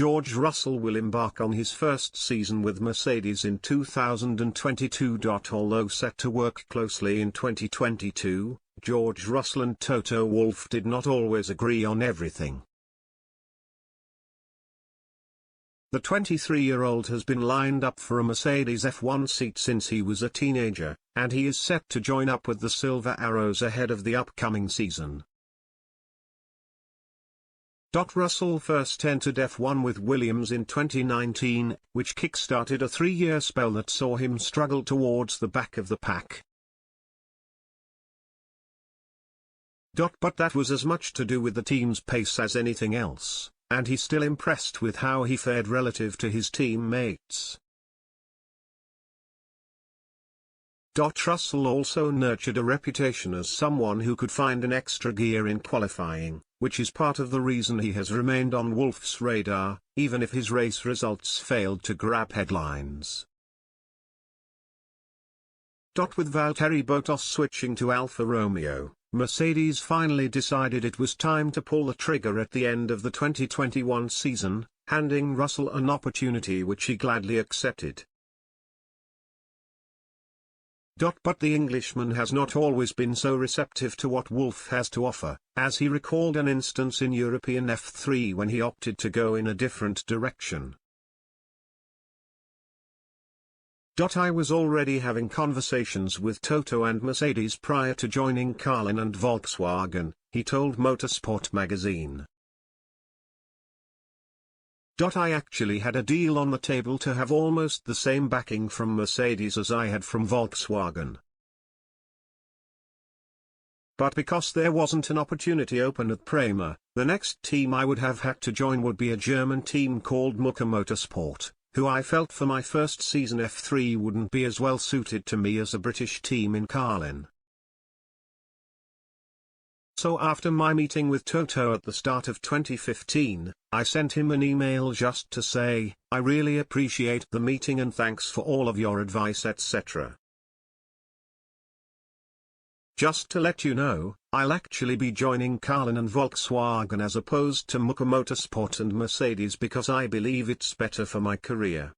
George Russell will embark on his first season with Mercedes in 2022. Although set to work closely in 2022, George Russell and Toto Wolff did not always agree on everything. The 23-year-old has been lined up for a Mercedes F1 seat since he was a teenager, and he is set to join up with the Silver Arrows ahead of the upcoming season. Russell first entered F1 with Williams in 2019, which kick-started a 3-year spell that saw him struggle towards the back of the pack. But that was as much to do with the team's pace as anything else, and he still impressed with how he fared relative to his teammates. Russell also nurtured a reputation as someone who could find an extra gear in qualifying, which is part of the reason he has remained on Wolff's radar, even if his race results failed to grab headlines. With Valtteri Bottas switching to Alfa Romeo, Mercedes finally decided it was time to pull the trigger at the end of the 2021 season, handing Russell an opportunity which he gladly accepted. But the Englishman has not always been so receptive to what Wolff has to offer, as he recalled an instance in European F3 when he opted to go in a different direction. I was already having conversations with Toto and Mercedes prior to joining Carlin and Volkswagen, he told Motorsport magazine. I actually had a deal on the table to have almost the same backing from Mercedes as I had from Volkswagen. But because there wasn't an opportunity open at Prema, the next team I would have had to join would be a German team called Mucker Motorsport, who I felt for my first season F3 wouldn't be as well suited to me as a British team in Carlin. So after my meeting with Toto at the start of 2015, I sent him an email just to say, "I really appreciate the meeting and thanks for all of your advice etc. Just to let you know, I'll actually be joining Carlin and Volkswagen as opposed to Mucker Motorsport and Mercedes because I believe it's better for my career."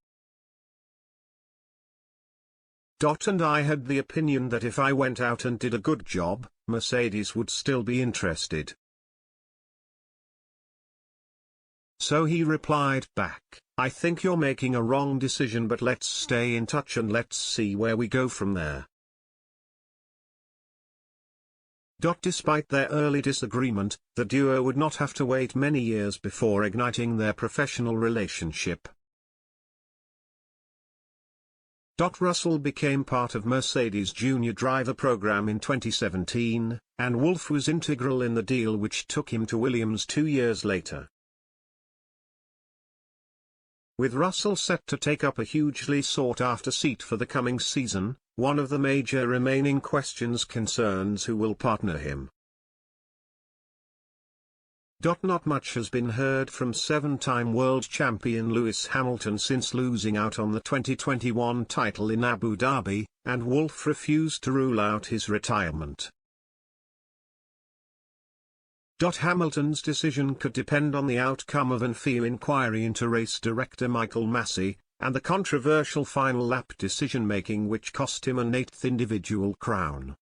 And I had the opinion that if I went out and did a good job, Mercedes would still be interested. So he replied back, "I think you're making a wrong decision, but let's stay in touch and let's see where we go from there." Despite their early disagreement, the duo would not have to wait many years before igniting their professional relationship. Russell became part of Mercedes' junior driver program in 2017, and Wolff was integral in the deal which took him to Williams 2 years later. With Russell set to take up a hugely sought-after seat for the coming season, one of the major remaining questions concerns who will partner him. Not much has been heard from 7-time world champion Lewis Hamilton since losing out on the 2021 title in Abu Dhabi, and Wolff refused to rule out his retirement. Hamilton's decision could depend on the outcome of an FIA inquiry into race director Michael Massey, and the controversial final lap decision-making which cost him an 8th individual crown.